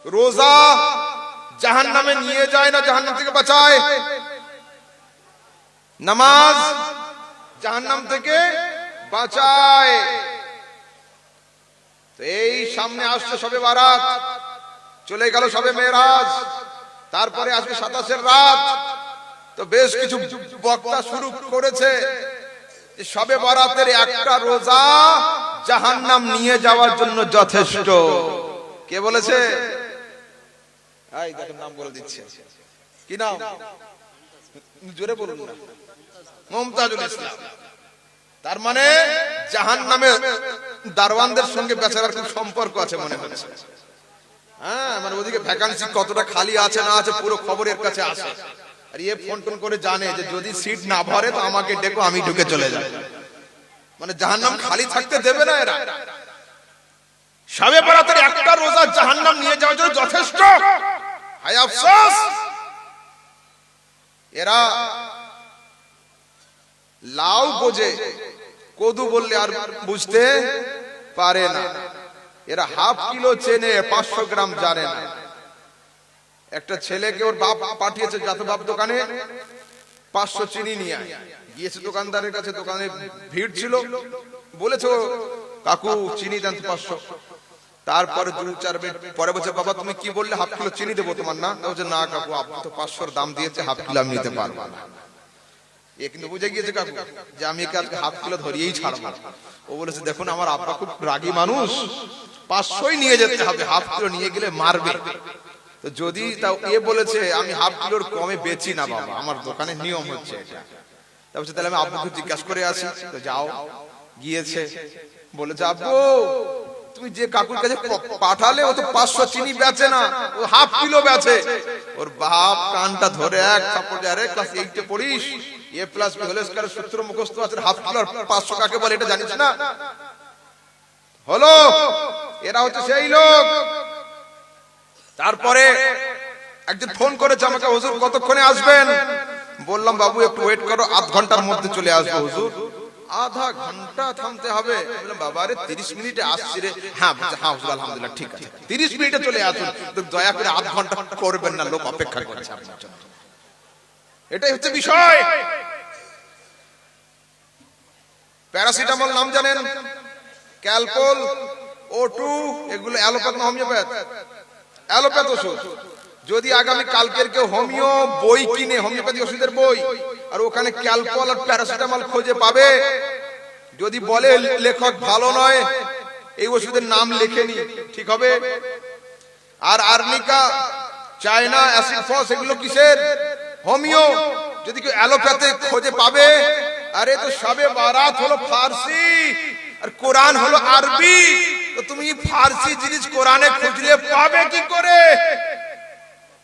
রোজা জাহান্নামে নিয়ে যায় না জাহান্নাম থেকে বাঁচায়? নামাজ জাহান্নাম থেকে বাঁচায়। তো এই সামনে আসছে শবে বারাত, চলে গেল শবে মেরাজ, তারপরে আসবে 27-এর রাত। তো বেশ কিছু বক্তা শুরু করেছে যে শবে বারাতের একটা রোজা জাহান্নাম নিয়ে যাওয়ার জন্য যথেষ্ট। কে বলেছে? এই দেখেন নাম বলে দিচ্ছে। কি নাম? জোরে বলুন না। মুমতাজুল ইসলাম। তার মানে জাহান্নামে দারওয়ানদের সঙ্গে বেচারার খুব সম্পর্ক আছে মনে হচ্ছে। হ্যাঁ, মানে ওদিকে ভ্যাকান্সি কতটা খালি আছে না আছে পুরো খবর এর কাছে আসে। আর এ ফোন টোন করে জানে যে যদি সিট না ভরে তো আমাকে ডেকো, আমি ঢুকে চলে যাই। মানে জাহান্নাম খালি থাকতে দেবে না এরা। শবে বারাতের একটা রোজা জাহান্নাম নিয়ে যাওয়ার জন্য যথেষ্ট। হায় আফসোস, এরা লাউ বোঝে, কদু বললে আর বুঝতে পারে না। এরা হাফ কিলো চেনে, 500 গ্রাম জানে না। একটা ছেলেকে ওর বাপ পাঠিয়েছে জাতবাব দোকানে 500 চিনি নিয়ে আয়। গিয়েছে দোকানদারের কাছে, দোকানে ভিড় ছিল, বলেছে কাকু চিনি দেন 500। তারপরে 2-4 মিনিট পরে বলছে বাবা তুমি কি বললে, হাফ কিলো চিনি দেবো তোমার না? বলছে না কাকু, আপনি তো 500-র দাম দিয়েছে, হাফ কিলো আমি নিতে পারবো না। এ কিন্তু বুঝে গিয়েছে কাকু যে আমি একে আজকে হাফ কিলো ধরিয়েই ছাড়বো। ও বলেছে দেখুন আমার আব্বা খুব রাগী মানুষ, 500ই নিয়ে যেতে হবে, হাফ কিলো নিয়ে গেলে মারবে। তো যদি তাও এ বলেছে আমি হাফ কিলোর কমে বেচি না বাবা, আমার দোকানের নিয়ম হচ্ছে এটা। তারপর তাহলে আমি আব্বুকে জিজ্ঞাসা করে আসি। তো যাও, গিয়েছে, বলেছে আব্বু তুমি যে কাকুর কাছে পাঠালে ও তো 500 চিনি বেচে না, ও হাফ কিলো বেচে। ওর বাপ কানটা ধরে এক থাপ্পড়, আরে ক্লাস 8 এ পড়িস, এ প্লাস বি হোল স্কয়ার সূত্র মুখস্থ আছে, হাফ কিলো আর 500 কাকে বলে এটা জানিস না? হলো, এরা হচ্ছে সেই লোক। তারপরে একদিন ফোন করেছে আমাকে, হুজুর কতক্ষণে আসবেন? বললাম বাবু একটু ওয়েট করো, আধ ঘন্টার মধ্যে চলে আসবো। হুজুর আধা ঘন্টা থামতে হবে? বললাম বাবা রে 30 মিনিটে আসছি রে। হ্যাঁ হ্যাঁ হুজুর আলহামদুলিল্লাহ ঠিক আছে, 30 মিনিটে চলে আসুন, তো দয়া করে আধ ঘন্টা করবেন না, লোক অপেক্ষা করছে আপনার জন্য। এটাই হচ্ছে বিষয়। প্যারাসিটামল নাম জানেন? ক্যালপল, O2, এগুলো অ্যালোপ্যাথ না হোমিওপ্যাথ? অ্যালোপ্যাথ ওষুধ। যদি আগামী কালকের কেউ হোমিও বই কিনে, হোমিওপ্যাথি ওষুধের বই, আর ওখানে ক্যালপল আর প্যারাসিটামল খুঁজে পাবে, যদি বলে লেখক ভালো নয়, এই ওষুধের নাম লেখেনি, ঠিক হবে? আর আর্নিকা, চায়না, অ্যাসিড ফস, এগুলো কিসের? হোমিও। যদি কেউ অ্যালোপ্যাথি খুঁজে পাবে, আরে তো শবে বারাত হলো ফার্সি আর কোরআন হলো আরবি, তো তুমি ফার্সি জিনিস কোরআনে খুঁজলে পাবে কি করে?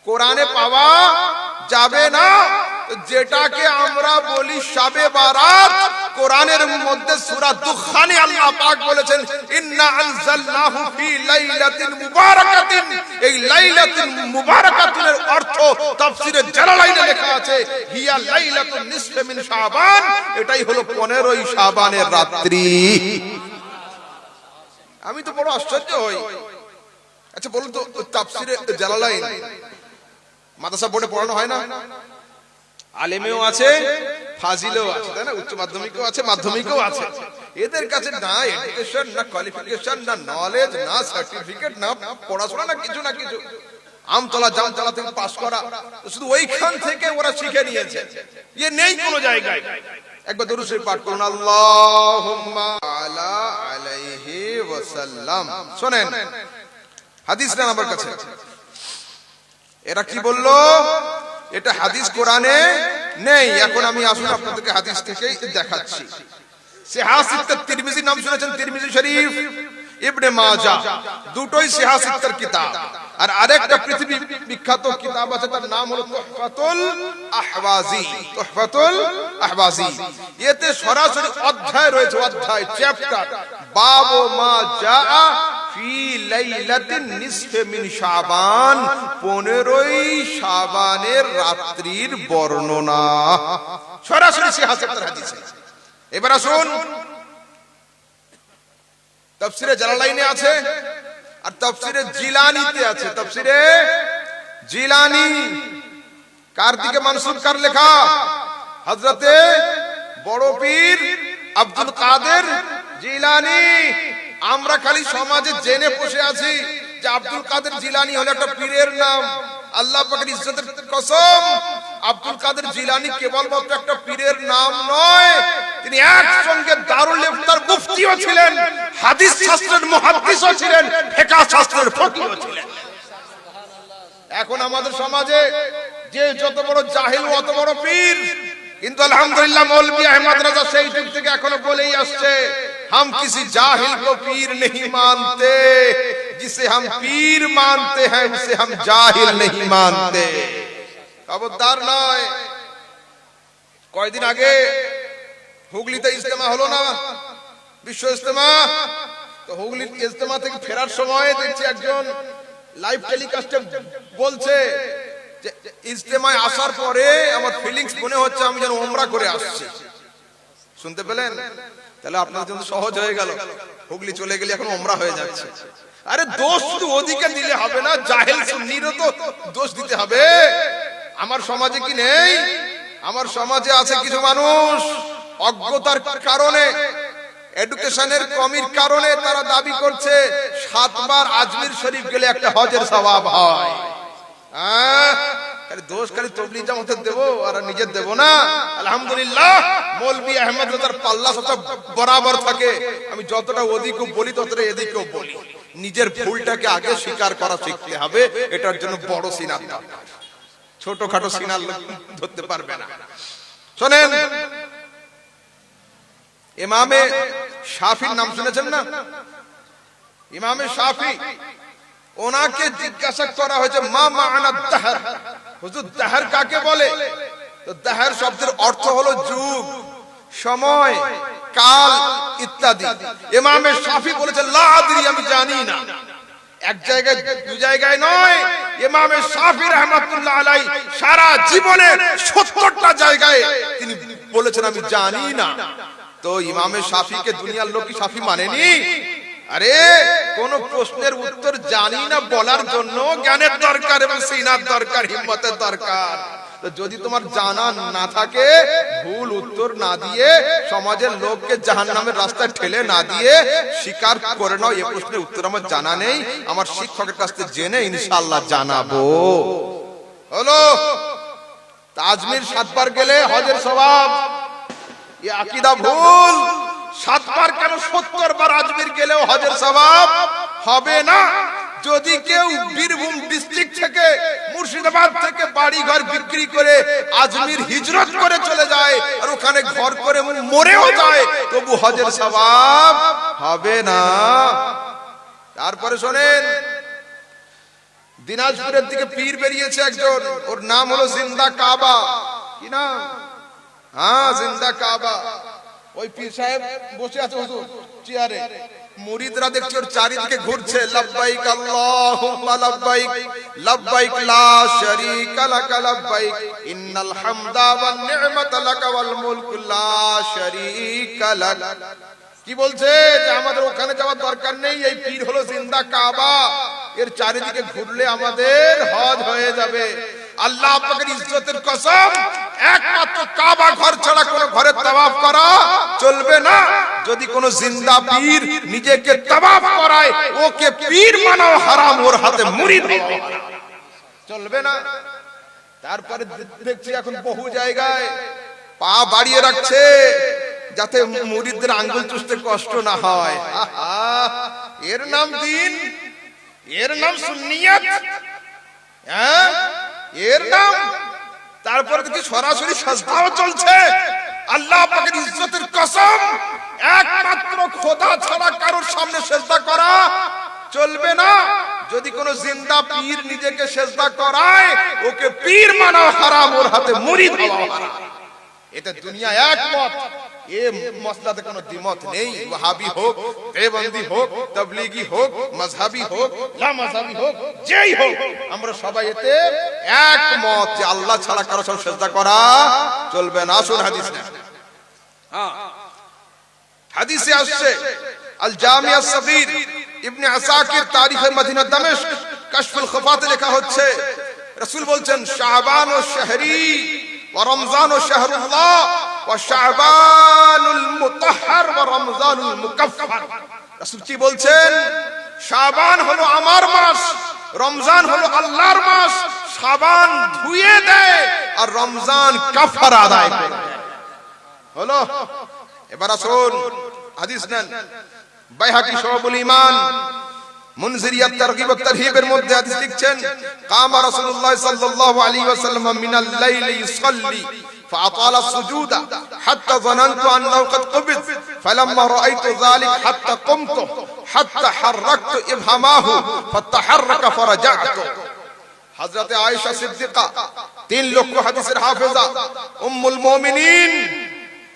কোরআনে পাওয়া যাবে না। যেটাকে আমরা বলি শবে বারাত, কোরআনের মধ্যে সূরা দুখানে আল্লাহ পাক বলেছেন ইন্না আনজালনাহু ফি লাইলাতিন মুবারাকাতিন। এই লাইলাতুন মুবারাকাতিনের অর্থ তাফসীরে জালালাইনে লেখা আছে হিয়া লাইলাতুন নিসফে মিন শাবান, এটাই হলো 15ই শাবানের রাত্রি। আমি তো বড় আশ্চর্য হই। আচ্ছা বলুন তো, তাফসীরে জালালাইন মাদ্রাসা বোর্ডে পড়ানো হয় না? আলেমেও আছে, ফাজিলেও আছে, তাই না? উচ্চ মাধ্যমিকও আছে, মাধ্যমিকও আছে। এদের কাছে না এডুকেশন, না কোয়ালিফিকেশন, না নলেজ, না সার্টিফিকেট, না পড়াশোনা, না কিছু না কিছু। আমতলা জামতলা থেকে পাস করা, শুধু ওইখান থেকে ওরা শিখে নিয়েছে, এ নেই কোনো জায়গায়। একবার দরুদ শরীফ পাঠ করুন, আল্লাহুম্মা আলা আলাইহি ওয়াসাল্লাম। শুনেন হাদিস না আমার কাছে, এরা কি বললো? এটা হাদিস কোরআনে নেই। এখন আমি আসুন আপনাদেরকে হাদিস থেকে দেখাচ্ছি। সিহাসিত্তার তিরমিজি নাম শুনেছেন? তিরমিজি শরীফ, ইবনে মাজাহ, দুটোই সিহাসিত্তার কিতাব। আর আরেকটা পৃথিবী বিখ্যাত কিতাব আছে, তার নাম হলো তুহফাতুল আহওয়াজি। তুহফাতুল আহওয়াজি, এতে সরাসরি অধ্যায় রয়েছে, অধ্যায়, চ্যাপ্টার, বাবু মা জাআ ফি লাইলাতিন নিসফে মিন শাবান, 15ই শাবানের রাত্রির বর্ণনা, সরাসরি সিহাসিত্তার হাদিস। এবার আসুন তাফসীরে জালালাইনে আছে, আর তাফসিরে জিলানীতে আছে, তাফসিরে জিলানী কার দিকে মানসুব, কার লেখা? হযরতে বড় পীর আব্দুল কাদের জিলানী। আমরা খালি সমাজে জেনে বসে আছি যে আব্দুল কাদের জিলানী হলো একটা পীরের নাম। আল্লাহ পাকের ইজ্জতের কসম, আব্দুল কাদের জিলানী কেবলমাত্র একটা পীরের নাম নয়, তিনি একসঙ্গে দারুল ইফতার মুফতিও ছিলেন, হাদিস শাস্ত্রের মুহাদ্দিসও ছিলেন, ফিকহ শাস্ত্রের ফকিহও ছিলেন। এখন আমাদের সমাজে যে যত বড় জাহিল অত বড় পীর, কিন্তু আলহামদুলিল্লাহ মৌলভী আহমদ রাজা সেই যুগ থেকে এখনো বলেই আসছে, हम किसी जाहिल को पीर नहीं मानते, जिसे हम पीर मानते हैं उसे हम जाहिल नहीं मानते। খবরদার নয়। কয়েকদিন আগে হুগলিতে ইজতেমা হলো না, বিশ্ব ইজতেমা। তো হুগলির ইজতেমা থেকে ফেরার সময় দেখছি একজন লাইভ টেলিকাস্টে বলছে যে ইজতেমায় আসার পরে আমার ফিলিংস মনে হচ্ছে আমি যেন ওমরা করে আসছি। শুনতে পেলেন? তাহলে আপনার জন্য সহজ হয়ে গেল, হুগলি চলে গেলে এখন ওমরা হয়ে যাচ্ছে। আরে দোষ শুধু ওদিকে দিলে হবে না, জাহেল সুন্নিরও তো দোষ দিতে হবে। আমার সমাজে কি নেই? আমার সমাজে আছে কিছু মানুষ অজ্ঞতার কারণে, এডুকেশনের কমির কারণে তারা দাবি করছে 7 বার আজমির শরীফ গেলে একটা হজের সওয়াব হয়। খালি দোষ খালি তবলিগ জামাতের দেব আর নিজের দেব না। আলহামদুলিল্লাহ মৌলভী আহমদ রাজার পাল্লা সবটা বরাবর থাকে। আমি যতটা ওদিকেও বলি ততটা এদিকেও বলি। নিজের ভুলটাকে আগে স্বীকার করা শিখতে হবে, এটার জন্য বড় সিনার দরকার। ছোটখাটো সিনার ধরতে পারবে না। শোনেন, ইমামে শাফির নাম শুনেছেন না? ইমামে শাফি, ওনাকে জিজ্ঞাসা করা হয়েছে মা মা'না দাহর, হুজুর দাহর কাকে বলে? তো দাহর শব্দের অর্থ হলো যুগ, সময়, কাল ইত্যাদি। ইমামে শাফি বলেছেন লা আদরি, আমি জানি না। এক জায়গায় দু জায়গায় নয়, ইমামে শাফি রাহমাতুল্লাহ আলাইহি সারা জীবনে 70টা জায়গায় তিনি বলেছেন আমি জানি না। তো ইমামে শাফিকে দুনিয়ার লোক কি শাফি মানেনি? আরে কোন প্রশ্নের উত্তর জানি না বলার জন্য জ্ঞানের দরকার এবং সিনার দরকার, হিম্মতের দরকার। তো যদি তোমার জানা না থাকে, ভুল উত্তর না দিয়ে সমাজের লোককে জাহান্নামের রাস্তায় ঠেলে না দিয়ে স্বীকার করে নাও এই প্রশ্নের উত্তর আমার জানা নেই, আমার শিক্ষকের কাছ থেকে জেনে ইনশাআল্লাহ জানাবো। হলো আজমির 7 বার গেলে হজের সওয়াব, এই আকীদা ভুল। 7 বার কেন 70 বার আজমির গেলেও হজের সওয়াব হবে না। যদি কেউ বীরভূম ডিস্ট্রিক্ট থেকে, মুর্শিদাবাদ থেকে বাড়ি ঘর বিক্রি করে আজমির হিজরত করে চলে যায় আর ওখানে ঘর করে মরেও যায়, তবু হজের সওয়াব হবে না। তারপরে শোনেন, দিনাজপুরের দিকে পীর বেরিয়েছে একজন, ওর নাম হলো জিন্দা কাবা। কি নাম? হ্যাঁ, জিন্দা কাবা। ওই পীর সাহেব বসে আছে হুজুর চেয়ারে, মুরিদরা দেখছে ওর চারিদিকে ঘুরছে, লব্বাইক আল্লাহুম্মা লব্বাইক, লব্বাইক লা শারীকা লাক লব্বাইক, ইন্নাল হামদা ওয়ান নি'মাতা লাক ওয়াল মুলকু লা শারীকা লাক। কি বলছে? যে আমাদের ওখানে যাওয়ার দরকার নেই, এই পীর হলো জিন্দা কাবা, এর চারিদিকে ঘুরলে আমাদের হজ হয়ে যাবে। আল্লাহ পাকের ইজ্জতের কসম, একমাত্র কাবা ঘর ছাড়া কোন ঘরে তাওয়াফ করা চলবে না। যদি কোন জিন্দা পীর নিজেকে তাওয়াফ করায়, ওকে পীর মানাও হারাম, ওর হাতে মুরিদ চলবে না। তারপরে দেখছি এখন বহু জায়গায় পা বাড়িয়ে রাখছে যাতে মুরিদদের আঙ্গুল চুষতে কষ্ট না হয়। এর নাম দ্বীন, এর নাম সুন্নিয়ত, হ্যাঁ এর নাম। তারপরে দেখি সরাসরি সাজদাও চলছে। আল্লাহ পাকের ইজ্জতের কসম, একমাত্র খোদা ছাড়া কারোর সামনে সেজদা করা চলবে না। যদি কোন জিন্দা পীর নিজেকে সেজদা করায়, ওকে পীর মানা হারাম, ওর হাতে মুরিদ হওয়া হারাম। এটা দুনিয়া একমত, এ মসলাতে কোনো দ্বিমত নেই। ওয়াহাবি হোক, দেওবন্দি হোক, তাবলীগী হোক, মাযহাবী হোক, লা মাযহাবী হোক, যেই হোক, আমরা সবাই এতে একমত যে আল্লাহ ছাড়া কারো সামনে সিজদা করা চলবে না। আসুন হাদিস না, হাদিসে আসছে আল জামিআস সগীর ইবনে আসাকির তারিখে মদিনা দামেস্ক কাশফুল খুফাতে লেখা হচ্ছে রাসূল বলছেন শাবান ও শাহরি ওয়া রমজান ও শাহরুল্লাহ ওয়া শাবানুল মুতাহহার ওয়া রমজানুল মুকাফফার। রাসূল কি বলছেন? শাবান হলো আমার মাস, রমজান হলো আল্লাহর মাস। শাবান ধুয়ে দেয় আর রমজান কাফারা আদায় করে হলো। এবার আসুন হাদিস নেন, বাইহাকি শুআবুল ঈমান মুনজিরিয়াত তারগিব ওয়াত তারহিবের মধ্যে হাদিস লিখছেন কামা রাসূলুল্লাহ সাল্লাল্লাহু আলাইহি ওয়াসাল্লাম মিনাল লাইলি ইউসাল্লি فأطال السجود حتى ظننت أنه قد قبض فلما رأيت ذلك حتى قمت حتى حركت إبهامه فتحرك فرجعت। হযরতে আয়েশা সিদ্দিকা 3 লক্ষ হাদিসের হাফেজা উম্মুল মুমিনিন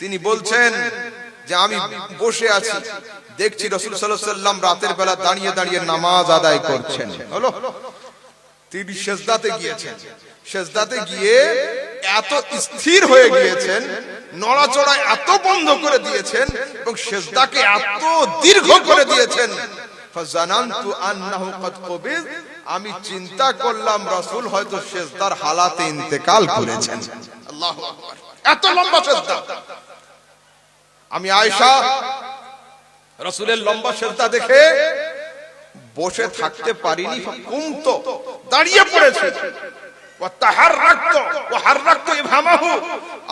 তিনি বলছেন যে আমি বসে আছি, দেখছি রাসূল সাল্লাল্লাহু আলাইহি ওয়াসাল্লাম রাতের বেলা দাঁড়িয়ে দাঁড়িয়ে নামাজ আদায় করছেন। হলো তিনি সিজদাতে গিয়েছেন, সিজদাতে গিয়ে এত স্থির হয়ে গিয়েছেন, নড়াচড়া এত বন্ধ করে দিয়েছেন এবং সিজদাকে এত দীর্ঘ করে দিয়েছেন ফাজানানতু আন্নাহু ক্বাদ কুবিদ, আমি চিন্তা করলাম রাসূল হয়তো সিজদার হালাতে ইন্তেকাল করেছেন। আল্লাহু আকবার, এত লম্বা সিজদা। আমি আয়েশা রাসূলের লম্বা সিজদা দেখে বসে থাকতে পারিনি, কুমতো দাঁড়িয়ে পড়েছি, ওয়া তাহাররাকতু ওয়া হাররাকতু ইবহামাহু,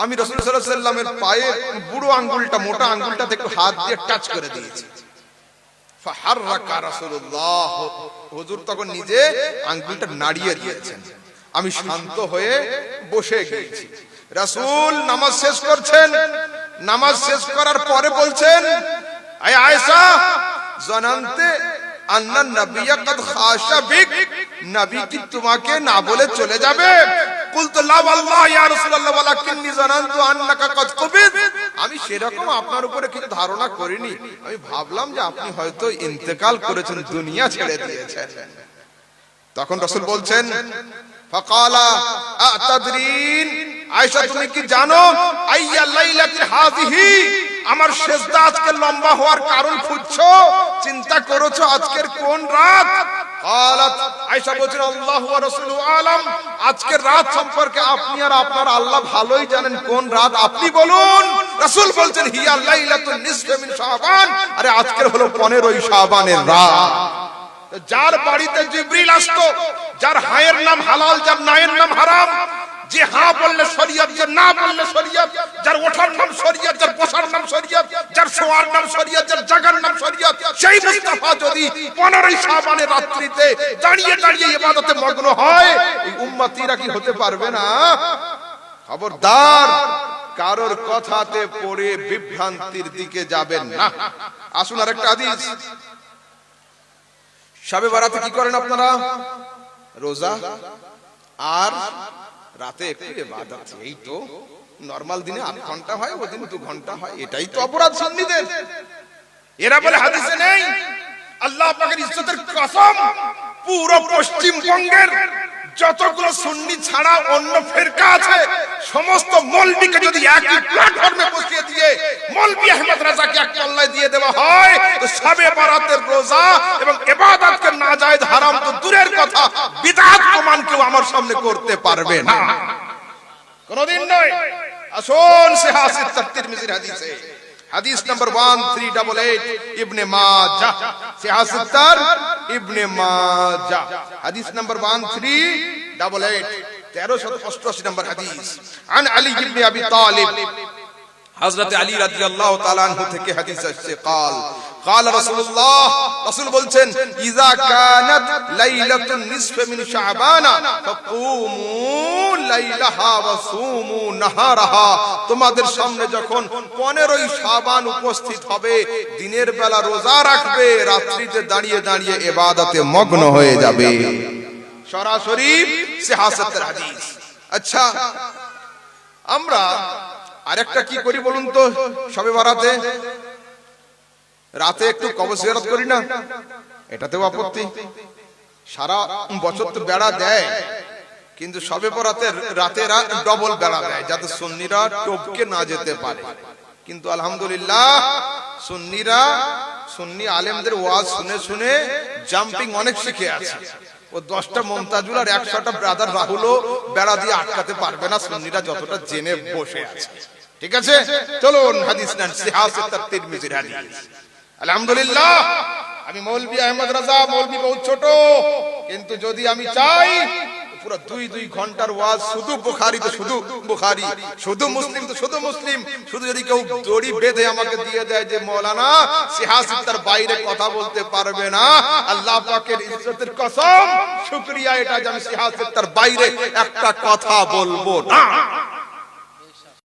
আমি রাসূল সাল্লাল্লাহু আলাইহি ওয়াসাল্লামের পায়ে বুড়ো আঙ্গুলটা মোটা আঙ্গুলটাতে একটু হাত দিয়ে টাচ করে দিয়েছি। ফাহাররাকা রাসূলুল্লাহ, হুজুর তখন নিজে আঙ্গুলটা নাড়িয়ে দিয়েছেন। আমি শান্ত হয়ে বসে গেছি। রাসূল নামাজ শেষ করছেন, নামাজ শেষ করার পরে বলছেন আয় আয়েশা জানান্তে আন্না নবিয়্যা কদ খাশা বিক, নবী কি তোমাকে না বলে চলে যাবে? কুলতু লা ওয়াল্লাহি ইয়া রাসূলুল্লাহ ওয়ালাকিন্নী জানান্তু আন্নাকা কদ কুবিদ, আমি সেরকম আপনার উপরে কিছু ধারণা করিনি, আমি ভাবলাম যে আপনি হয়তো ইন্তেকাল করেছেন, দুনিয়া ছেড়ে দিয়েছেন। তখন রাসূল বলছেন ফাকালা আতাদরিন, আয়েশা তুমি কি জানো আইয়া লাইলাতি হাযিহি, আমার সিজদা আজকে লম্বা হওয়ার কারণ খুঁজছো, চিন্তা করেছো আজকের কোন রাত? قالت আয়েশা বলেন আল্লাহু ওয়া রাসূলুহু আলাম, আজকের রাত সম্পর্কে আপনি আর আপনার আল্লাহ ভালোই জানেন, কোন রাত আপনি বলুন। রাসূল বলছেন হিয়া লাইলাতুন নিসফি মিন শাবান, আরে আজকের হলো 15ই শাবানের রাত। যার বাড়িতে জিবরিল আসতো, যার হায়ের নাম হালাল, যার নায়ের নাম হারাম, যে হ্যাঁ বললে শরীয়ত, যে না বললে শরীয়ত, যার ওঠার নাম শরীয়ত, যার বসার নাম শরীয়ত, যার শোয়ার নাম শরীয়ত, যার জাগার নাম শরীয়ত, সেই মুস্তাফা যদি 15ই শাবানের রাত্রিতে দাঁড়িয়ে দাঁড়িয়ে ইবাদতে মগ্ন হয়, এই উম্মতিরা কি হতে পারবে না? খবরদার কারোর কথাতে পড়ে বিভ্রান্তির দিকে যাবেন না। আসুন আরেকটা হাদিস। শবে বারাতে কি করেন আপনারা? রোজা আর রাতে একটু ইবাদত। এই তো নরমাল দিনে 8 ঘন্টা হয়, ওদিন 2 ঘন্টা হয়, এটাই তো অপরাধ সুন্নিদের। এরা বলে হাদিসে নেই। আল্লাহ পাকের ইজ্জতের কসম, পুরো পশ্চিমবঙ্গের যতগুলো সুন্নি ছাড়া অন্য ফিরকা আছে, সমস্ত মৌলবীকে যদি একই প্ল্যাটফর্মে বসিয়ে দিয়ে মৌলবী আহমদ রাজাকে এক পাল্লায় দিয়ে দেওয়া হয়, তো শবে বারাতের রোজা এবং ইবাদতকে নাজায়েজ হারাম তো দূরের কথা, বিদআত প্রমাণ কেউ আমার সামনে করতে পারবে না, কোনদিন নয়। আসুন সিহাহ তিরমিজির হাদিসে, হাদিস নাম্বার 1388 ইবনে মাজাহ, সিহাহ ইবনে মাজাহ, হাদিস নাম্বার 1388, 1388 নম্বর হাদিস। আন আলী ইবনে আবি তালিব, হযরত আলী রাদিয়াল্লাহু তাআলা আনহু থেকে হাদিস আসছে قال قال رسول الله, রাসূল বলছেন ইযা কানাত লাইলাতুন নিসফ মিন শাবান ফাকুমু লাইলাহা ওয়া সুমু নাহারাহা, তোমাদের সামনে যখন 15ই শাবান উপস্থিত হবে, দিনের বেলা রোজা রাখবে, রাত্রিতে দাঁড়িয়ে দাঁড়িয়ে ইবাদতে মগ্ন হয়ে যাবে। সরাসরি সিহাহাতের হাদিস। আচ্ছা, আমরা আরেকটা কি করি বলুন তো? শবে বারাতে রাতে একটু কবর জিয়ারত করি না? এটাতেও আপত্তি। সারা বছর তো বেড়া দেয়, কিন্তু শবে বরাতের রাতে ডবল বেড়া দেয়, যাতে সুন্নিরা টপকে না যেতে পারে। কিন্তু আলহামদুলিল্লাহ সুন্নি আলেমদের ওয়াজ শুনে শুনে জাম্পিং অনেক শিখে আছে। ও 10টা মুমতাজুল আর 100টা ব্রাদার রাহুলও বেড়া দিয়ে আটকাতে পারবে না সুন্নিরা যতটা জেনে বসে আছে। ঠিক আছে, চলুন হাদিস নেন, সিহাসে তিরমিজির হাদিস। আলহামদুলিল্লাহ, আমি মৌলভী আহমদ রাজা, মৌলভী বহুত ছোট, কিন্তু যদি আমি চাই পুরো 2 ঘন্টার ওয়াজ শুধু বুখারীতে, শুধু বুখারী, শুধু মুসলিম তো শুধু মুসলিম, শুধু যদি কেউ দড়ি বেঁধে আমাকে দিয়ে দেয় যে মাওলানা সিহাসিতার বাইরে কথা বলতে পারবে না, আল্লাহ পাকের ইজ্জতের কসম, শুকরিয়া এটা যে আমি সিহাসিতার বাইরে একটা কথা বলবো না।